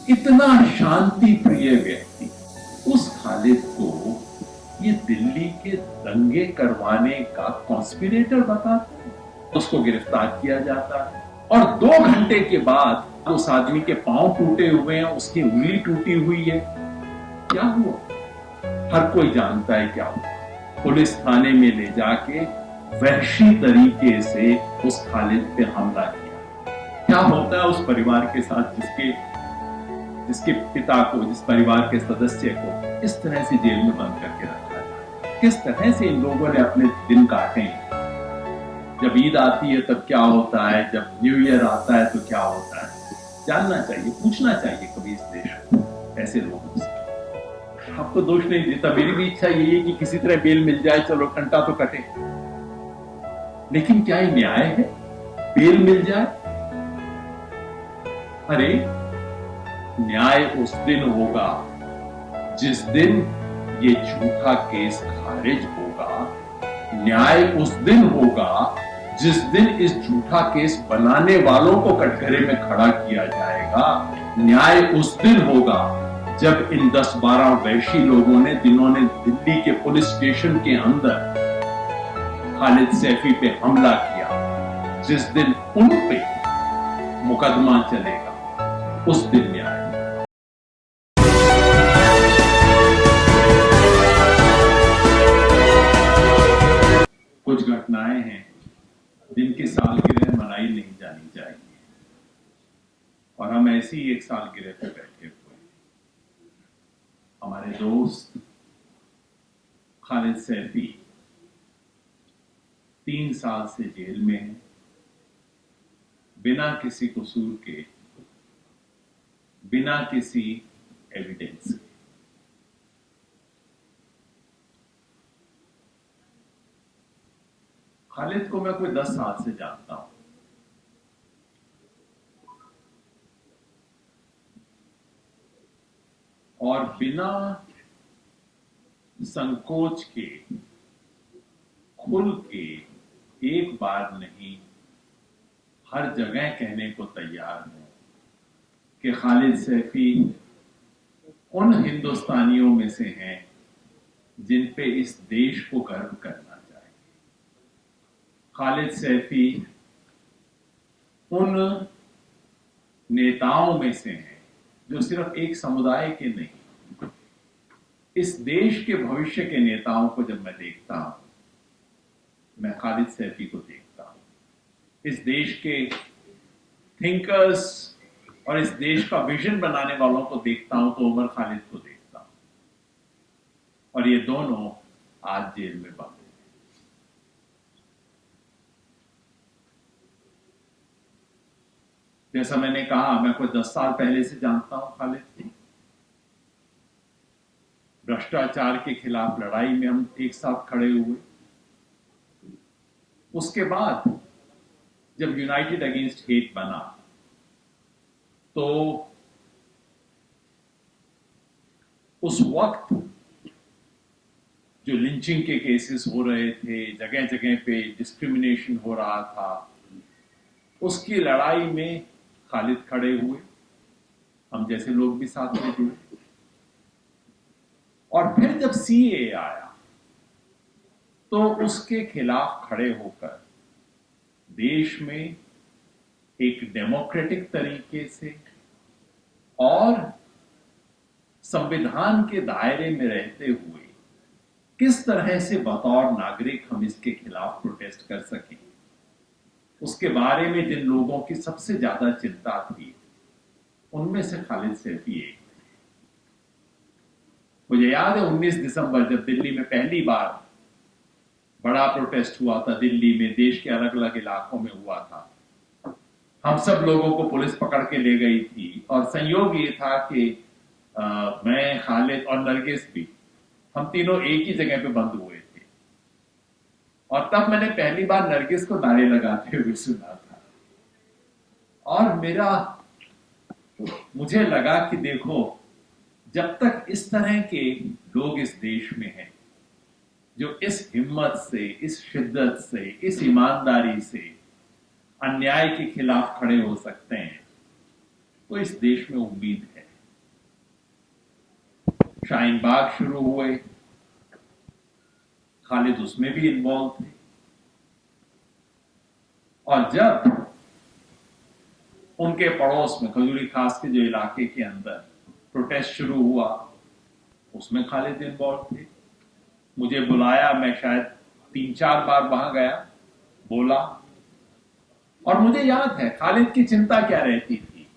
इतना शांति प्रिय व्यक्ति, उस खालिद को ये दिल्ली के दंगे करवाने का कॉन्स्पिरेटर बताते हैं। उसको गिरफ्तार किया जाता है और 2 घंटे के बाद उस आदमी के पांव टूटे हुए हैं, उसकी उंगली टूटी हुई है। क्या हुआ? हर कोई जानता है क्या हुआ। पुलिस थाने में ले जाके वहशी तरीके से उस खालिद पे हमला किया। क्या होता है उस परिवार के साथ जिसके पिता को, जिस परिवार के सदस्य को इस तरह से जेल में बंद करके रखा है? किस तरह से इन लोगों ने अपने दिन काटे हैं? जब ईद आती है तब क्या होता है, जब न्यू ईयर आता है तो क्या होता है? जानना चाहिए, पूछना चाहिए कभी इस देश को ऐसे लोगों से। आपको दोष नहीं देता, मेरी भी इच्छा यही है कि किसी तरह बेल मिल जाए, चलो घंटा तो कटे, लेकिन क्या ये न्याय है? बेल मिल जाए? अरे न्याय उस दिन होगा जिस दिन ये झूठा केस खारिज होगा। न्याय उस दिन होगा जिस दिन इस झूठा केस बनाने वालों को कटघरे में खड़ा किया जाएगा। न्याय उस दिन होगा जब इन 10-12 वैशी लोगों ने, जिन्होंने दिल्ली के पुलिस स्टेशन के अंदर खालिद सैफी पे हमला किया, जिस दिन उन पे मुकदमा चलेगा, उस दिन न्याय। कुछ घटनाएं हैं जिनकी सालगिरह मनाई नहीं जानी चाहिए, और हम ऐसी ही एक सालगिरह पे बैठे हुए हैं। हमारे दोस्त खालिद सैफी 3 साल से जेल में है, बिना किसी कसूर के, बिना किसी एविडेंस के। खालिद को मैं कोई 10 साल से जानता हूं, और बिना संकोच के, खुल के, एक बार नहीं, हर जगह कहने को तैयार हूं कि खालिद सैफी उन हिंदुस्तानियों में से हैं जिन पे इस देश को गर्व करना चाहिए। खालिद सैफी उन नेताओं में से हैं जो सिर्फ एक समुदाय के नहीं, इस देश के भविष्य के नेताओं को जब मैं देखता हूं, मैं खालिद सैफी को देखता हूं। इस देश के थिंकर्स और इस देश का विजन बनाने वालों को देखता हूं तो उमर खालिद को देखता हूं, और ये दोनों आज जेल में बंद हैं। जैसा मैंने कहा, मैं कोई 10 साल पहले से जानता हूं खालिद को। भ्रष्टाचार के खिलाफ लड़ाई में हम एक साथ खड़े हुए। उसके बाद जब यूनाइटेड अगेंस्ट हेट बना तो उस वक्त जो लिंचिंग के केसेस हो रहे थे, जगह जगह पे डिस्क्रिमिनेशन हो रहा था, उसकी लड़ाई में खालिद खड़े हुए, हम जैसे लोग भी साथ में जुड़े। और फिर जब सीए आया तो उसके खिलाफ खड़े होकर देश में एक डेमोक्रेटिक तरीके से और संविधान के दायरे में रहते हुए किस तरह से बतौर नागरिक हम इसके खिलाफ प्रोटेस्ट कर सकें, उसके बारे में जिन लोगों की सबसे ज्यादा चिंता थी, उनमें से खालिद सैफी एक। मुझे याद है 19 दिसंबर जब दिल्ली में पहली बार बड़ा प्रोटेस्ट हुआ था, दिल्ली में, देश के अलग अलग इलाकों में हुआ था। हम सब लोगों को पुलिस पकड़ के ले गई थी, और संयोग ये था कि मैं, खालिद और नरगिस भी, हम तीनों एक ही जगह पे बंद हुए थे। और तब मैंने पहली बार नरगिस को नारे लगाते हुए सुना था, और मुझे लगा कि देखो, जब तक इस तरह के लोग इस देश में हैं जो इस हिम्मत से, इस शिद्दत से, इस ईमानदारी से अन्याय के खिलाफ खड़े हो सकते हैं, तो इस देश में उम्मीद है। शाहीन बाग शुरू हुए, खालिद उसमें भी इन्वॉल्व थे। और जब उनके पड़ोस में खजूरी खास के जो इलाके के अंदर प्रोटेस्ट शुरू हुआ, उसमें खालिद इन्वॉल्व थे। मुझे बुलाया, मैं शायद 3-4 बार वहां गया, बोला। और मुझे याद है खालिद की चिंता क्या रहती थी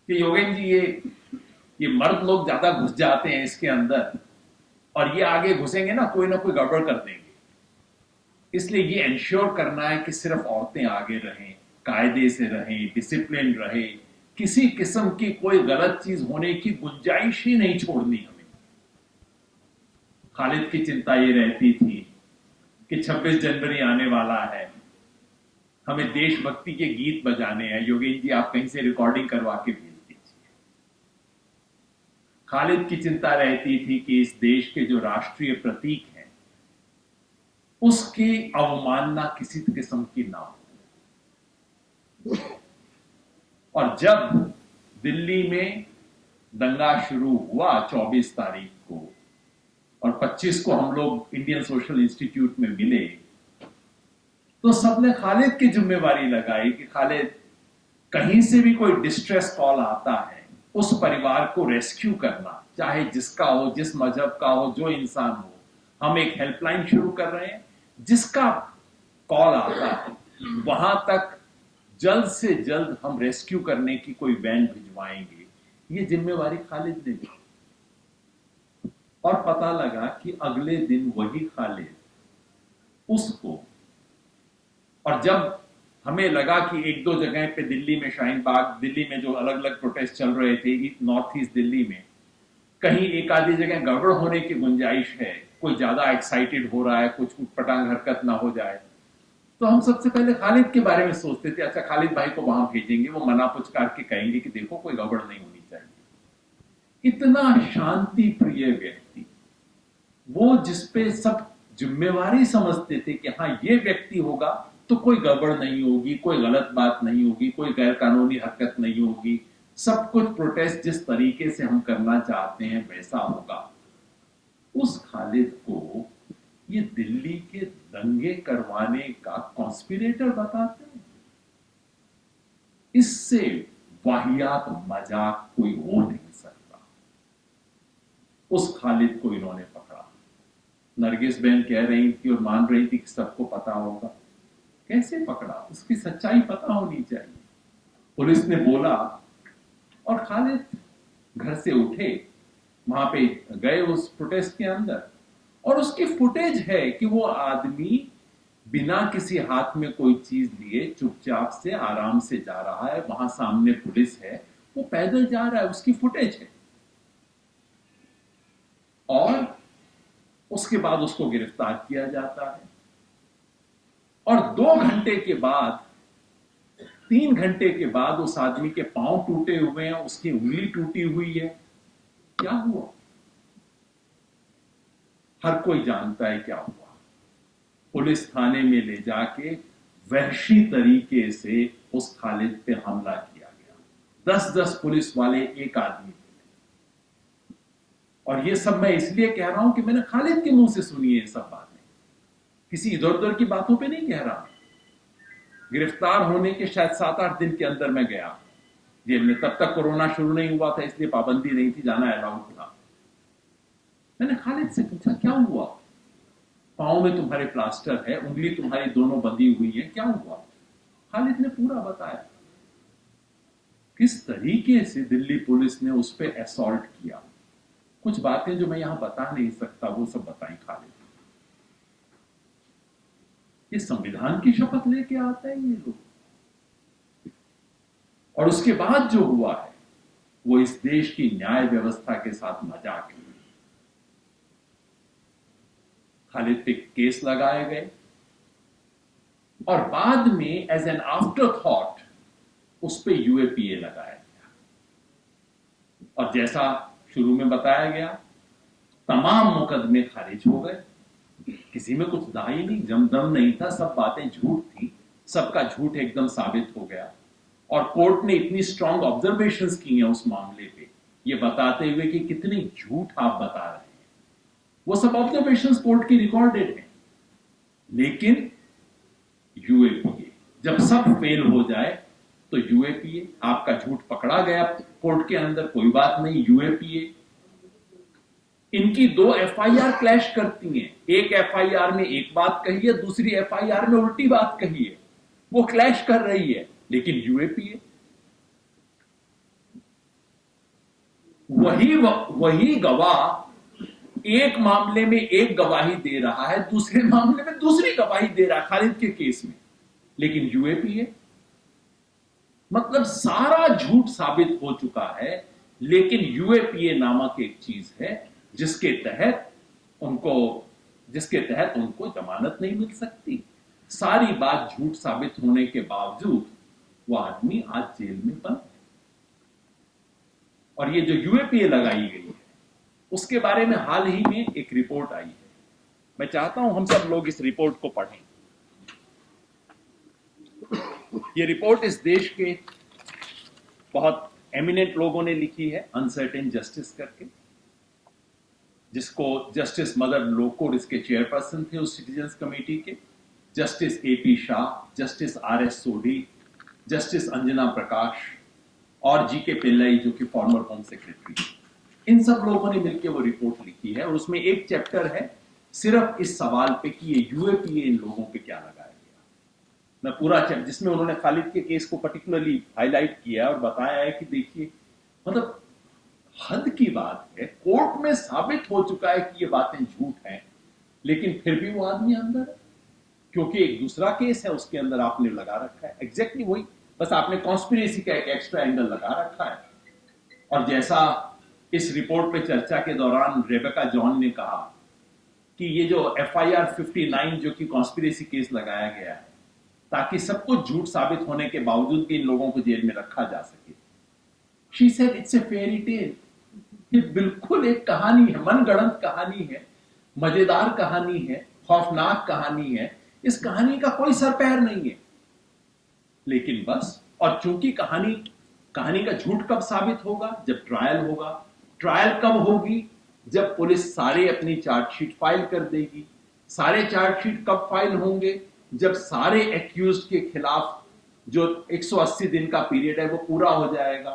कि योगेन जी, ये मर्द लोग ज्यादा घुस जाते हैं इसके अंदर, और ये आगे घुसेंगे ना कोई गड़बड़ कर देंगे। इसलिए ये इंश्योर करना है कि सिर्फ औरतें आगे रहें, कायदे से रहें, डिसिप्लिन रहे, किसी किस्म की कोई गलत चीज होने की गुंजाइश ही नहीं छोड़नी हमें। खालिद की चिंता ये रहती थी कि 26 जनवरी आने वाला है, हमें देशभक्ति के गीत बजाने हैं, योगेश जी आप कहीं से रिकॉर्डिंग करवा के भेज दीजिए। खालिद की चिंता रहती थी कि इस देश के जो राष्ट्रीय प्रतीक हैं उसकी अवमानना किसी किस्म की ना हो। और जब दिल्ली में दंगा शुरू हुआ 24 तारीख को, और 25 को हम लोग इंडियन सोशल इंस्टीट्यूट में मिले, तो सबने खालिद की जिम्मेवारी लगाई कि खालिद, कहीं से भी कोई डिस्ट्रेस कॉल आता है, उस परिवार को रेस्क्यू करना, चाहे जिसका हो, जिस मजहब का हो, जो इंसान हो। हम एक हेल्पलाइन शुरू कर रहे हैं, जिसका कॉल आता है वहां तक जल्द से जल्द हम रेस्क्यू करने की कोई वैन भिजवाएंगे। ये जिम्मेवारी खालिद ने ली। और पता लगा कि अगले दिन वही खालिद उसको, और जब हमें लगा कि एक दो जगह पे दिल्ली में, शाहीन बाग, दिल्ली में जो अलग अलग प्रोटेस्ट चल रहे थे नॉर्थ ईस्ट दिल्ली में, कहीं एक आधी जगह गड़बड़ होने की गुंजाइश है, कोई ज्यादा एक्साइटेड हो रहा है, कुछ पटांग हरकत ना हो जाए, तो हम सबसे पहले खालिद के बारे में सोचते थे, अच्छा खालिद भाई को वहां भेजेंगे, वो मना पुचकार के कहेंगे कि देखो कोई गड़बड़ नहीं होनी चाहिए। इतना शांति प्रिय व्यक्ति, वो जिसपे सब जिम्मेवारी समझते थे कि हाँ ये व्यक्ति होगा तो कोई गड़बड़ नहीं होगी, कोई गलत बात नहीं होगी, कोई गैर कानूनी हरकत नहीं होगी, सब कुछ प्रोटेस्ट जिस तरीके से हम करना चाहते हैं वैसा होगा। उस खालिद को ये दिल्ली के दंगे करवाने का कॉन्स्पिरेटर बताते हैं। इससे वाहियात मजाक कोई हो नहीं सकता। उस खालिद को इन्होंने पकड़ा। नरगिस बहन कह रही थी और मान रही थी कि सबको पता होगा। कैसे पकड़ा? उसकी सच्चाई पता होनी चाहिए। पुलिस ने बोला और खालिद घर से उठे, वहां पे गए उस प्रोटेस्ट के अंदर, और उसकी फुटेज है कि वो आदमी बिना किसी हाथ में कोई चीज लिए चुपचाप से आराम से जा रहा है, वहां सामने पुलिस है, वो पैदल जा रहा है, उसकी फुटेज है। और उसके बाद उसको गिरफ्तार किया जाता है, और 2 घंटे के बाद, 3 घंटे के बाद उस आदमी के पांव टूटे हुए हैं, उसकी उंगली टूटी हुई है। क्या हुआ? हर कोई जानता है क्या हुआ। पुलिस थाने में ले जाके वहशी तरीके से उस खालिद पे हमला किया गया। 10-10 पुलिस वाले एक आदमी थे। और ये सब मैं इसलिए कह रहा हूं कि मैंने खालिद के मुंह से सुनी है ये सब बातें, किसी इधर उधर की बातों पे नहीं कह रहा। गिरफ्तार होने के शायद 7-8 दिन के अंदर मैं गया जेल में। तब तक कोरोना शुरू नहीं हुआ था, इसलिए पाबंदी नहीं थी, जाना अलाउड था। मैंने खालिद से पूछा क्या हुआ? पांव में तुम्हारे प्लास्टर है, उंगली तुम्हारी दोनों बंधी हुई है, क्या हुआ? खालिद ने पूरा बताया किस तरीके से दिल्ली पुलिस ने उस पर असॉल्ट किया। कुछ बातें जो मैं यहां बता नहीं सकता वो सब बताई खालिद। ये संविधान की शपथ लेके आता है ये लोग, और उसके बाद जो हुआ है वो इस देश की न्याय व्यवस्था के साथ मजाक है। खालिद पे केस लगाए गए और बाद में एज एन आफ्टर थॉट उस पे यूएपीए लगाया गया, और जैसा शुरू में बताया गया तमाम मुकदमे खारिज हो गए। किसी में कुछ दाई नहीं, जमदम नहीं था, सब बातें झूठ थी, सबका झूठ एकदम साबित हो गया। और कोर्ट ने इतनी स्ट्रांग ऑब्जर्वेशंस की हैं उस मामले पे ये बताते हुए कि कितने झूठ आप बता रहे हैं। वो सब ऑब्जर्वेशंस कोर्ट की रिकॉर्डेड है। लेकिन यूएपीए जब सब फेल हो जाए तो यूएपीए आपका झूठ पकड़ा गया कोर्ट के अंदर, कोई बात नहीं। यूएपीए इनकी दो एफआईआर क्लैश करती हैं। एक एफआईआर में एक बात कही है, दूसरी एफआईआर में उल्टी बात कही है। वो क्लैश कर रही है। लेकिन यूएपीए वही गवाह एक मामले में एक गवाही दे रहा है, दूसरे मामले में दूसरी गवाही दे रहा है खालिद के केस में। लेकिन यूएपीए मतलब सारा झूठ साबित हो चुका है। लेकिन यूएपीए नामक एक चीज है जिसके तहत उनको जमानत नहीं मिल सकती। सारी बात झूठ साबित होने के बावजूद वो आदमी आज जेल में बंद है। और ये जो यूएपीए लगाई गई है उसके बारे में हाल ही में एक रिपोर्ट आई है। मैं चाहता हूं हम सब लोग इस रिपोर्ट को पढ़ें। ये रिपोर्ट इस देश के बहुत एमिनेंट लोगों ने लिखी है, अनसर्टेन जस्टिस करके, जिसको जस्टिस मदर लोकुर इसके चेयरपर्सन थे उस सिटीजन्स कमेटी के, justice AP Shah, justice RS Sodhi, justice Anjana Prakash और जीके पिल्लई जो कि फॉर्मर होम सेक्रेटरी। इन सब लोगों ने मिलकर वो रिपोर्ट लिखी है और उसमें एक चैप्टर है सिर्फ इस सवाल पे कि ये यूएपीए इन लोगों पे क्या लगाया गया। मैं पूरा चैप्टर जिसमें उन्होंने खालिद के केस को पर्टिकुलरली हाईलाइट किया और बताया है कि देखिए मतलब हद की बात है, कोर्ट में साबित हो चुका है कि ये बातें झूठ हैं, लेकिन फिर भी वो आदमी अंदर है क्योंकि एक दूसरा केस है उसके अंदर आपने लगा रखा है एग्जैक्टली वही, बस आपने कॉन्स्पिरेसी का एक एक्स्ट्रा एंगल लगा रखा है। और जैसा इस रिपोर्ट पे चर्चा के दौरान रेबेका जॉन ने कहा कि ये जो एफआईआर 59 जो कि कॉन्स्पिरेसी केस लगाया गया है ताकि सब कुछ झूठ साबित होने के बावजूद भी इन लोगों को जेल में रखा जा सके। She said it's a fairy tale. ये बिल्कुल एक कहानी है, मनगढ़ंत कहानी है, मजेदार कहानी है, खौफनाक कहानी है। इस कहानी का कोई सर पैर नहीं है। लेकिन बस, और चूंकि कहानी का झूठ कब साबित होगा? जब ट्रायल होगा। ट्रायल कब होगी? जब पुलिस सारे अपनी चार्जशीट फाइल कर देगी। सारे चार्जशीट कब फाइल होंगे? जब सारे एक्यूज्ड के खिलाफ जो 180 दिन का पीरियड है वो पूरा हो जाएगा।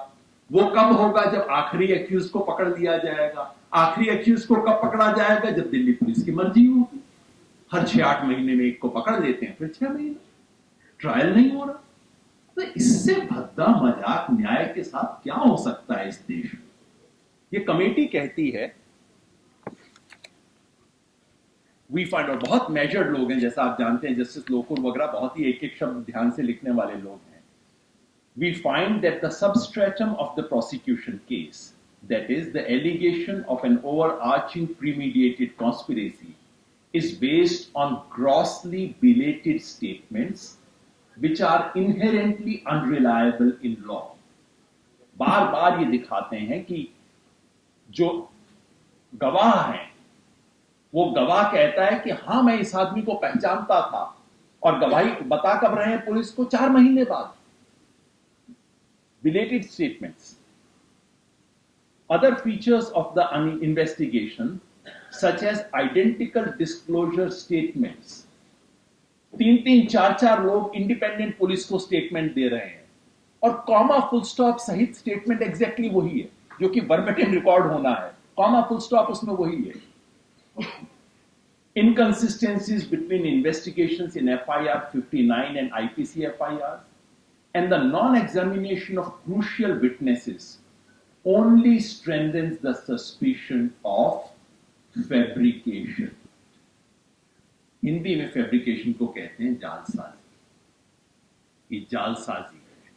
वो कब होगा? जब आखिरी एक्यूज को पकड़ लिया जाएगा। आखिरी एक्यूज को कब पकड़ा जाएगा? जब दिल्ली पुलिस की मर्जी होगी। हर 6-8 महीने में एक को पकड़ लेते हैं, फिर 6 महीने ट्रायल नहीं हो रहा। तो इससे भद्दा मजाक न्याय के साथ क्या हो सकता है इस देश में? ये कमेटी कहती है वी फाइंड, और बहुत मेजर्ड लोग हैं जैसा आप जानते हैं, जस्टिस लोकुर वगैरह बहुत ही एक एक शब्द ध्यान से लिखने वाले लोग हैं। We find that the substratum of the prosecution case, that is, the allegation of an overarching premeditated conspiracy, is based on grossly belated statements which are inherently unreliable in law. बार बार ये दिखाते हैं कि जो गवाह हैं वो गवाह कहता है कि हां मैं इस आदमी को पहचानता था, और गवाही बता कब रहे हैं पुलिस को? 4 महीने बाद। Belated statements. Other features of the investigation, such as identical disclosure statements. 3-3, 4-4 लोग इंडिपेंडेंट पुलिस को स्टेटमेंट दे रहे हैं और कॉमा फुल स्टॉप सहित स्टेटमेंट एग्जैक्टली वही है जो कि वर्बेटिम रिकॉर्ड होना है। कॉमा फुल स्टॉप उसमें वही है। Inconsistencies between investigations in FIR 59 and IPC FIRs, and the non-examination of crucial witnesses only strengthens the suspicion of fabrication. Hindi में फैब्रिकेशन को कहते हैं जालसाजी। ये जालसाजी है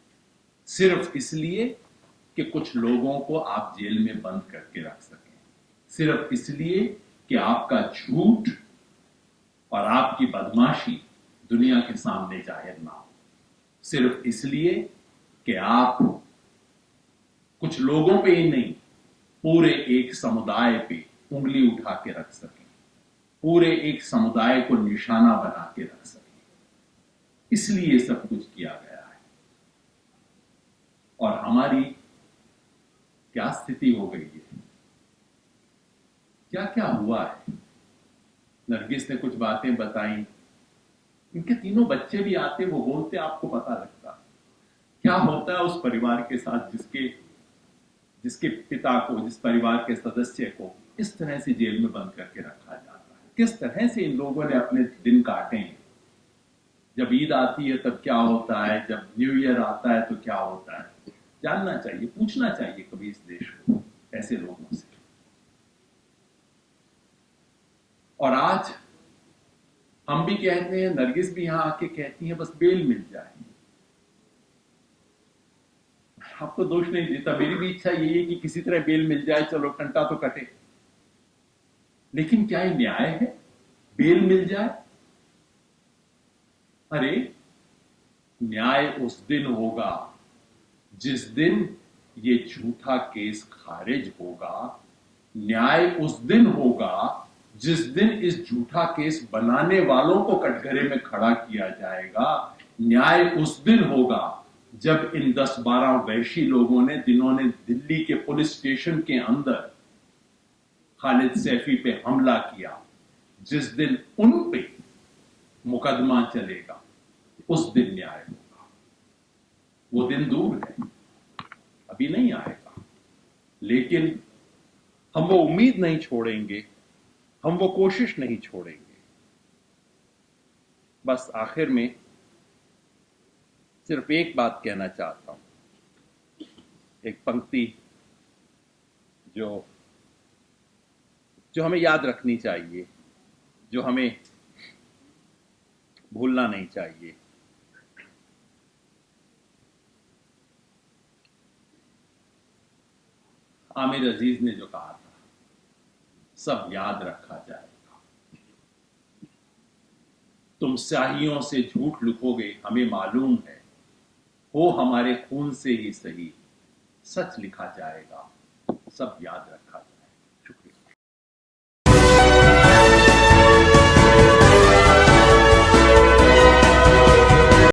सिर्फ इसलिए कि कुछ लोगों को आप जेल में बंद करके रख सकें, सिर्फ इसलिए कि आपका झूठ और आपकी बदमाशी दुनिया के सामने जाहिर ना हो, सिर्फ इसलिए कि आप कुछ लोगों पे ही नहीं पूरे एक समुदाय पे उंगली उठा के रख सकें, पूरे एक समुदाय को निशाना बना के रख सकें। इसलिए सब कुछ किया गया है। और हमारी क्या स्थिति हो गई है, क्या क्या हुआ है। नरगिस ने कुछ बातें बताई, इनके तीनों बच्चे भी आते, वो बोलते, आपको पता लगता क्या होता है उस परिवार के साथ जिसके जिसके पिता को, जिस परिवार के सदस्य को इस तरह से जेल में बंद करके रखा जाता है। किस तरह से इन लोगों ने अपने दिन काटे हैं। जब ईद आती है तब क्या होता है, जब न्यू ईयर आता है तो क्या होता है। जानना चाहिए, पूछना चाहिए कभी इस देश को ऐसे लोगों से। और आज हम भी कहते हैं, नरगिस भी यहां आके कहती हैं, बस बेल मिल जाए। आपको दोष नहीं देता, मेरी भी इच्छा यही है कि किसी तरह बेल मिल जाए, चलो टंटा तो कटे। लेकिन क्या ये न्याय है, बेल मिल जाए? अरे, न्याय उस दिन होगा जिस दिन ये झूठा केस खारिज होगा। न्याय उस दिन होगा जिस दिन इस झूठा केस बनाने वालों को कटघरे में खड़ा किया जाएगा। न्याय उस दिन होगा जब इन 10-12 वैशी लोगों ने, जिन्होंने दिल्ली के पुलिस स्टेशन के अंदर खालिद सैफी पे हमला किया, जिस दिन उन पे मुकदमा चलेगा, उस दिन न्याय होगा। वो दिन दूर है, अभी नहीं आएगा, लेकिन हम वो उम्मीद नहीं छोड़ेंगे, हम वो कोशिश नहीं छोड़ेंगे। बस आखिर में सिर्फ एक बात कहना चाहता हूं, एक पंक्ति जो जो हमें याद रखनी चाहिए, जो हमें भूलना नहीं चाहिए। आमिर अजीज ने जो कहा था, सब याद रखा जाएगा। तुम स्याहियों से झूठ लिखोगे, हमें मालूम है, हो हमारे खून से ही सही, सच लिखा जाएगा, सब याद रखा जाएगा।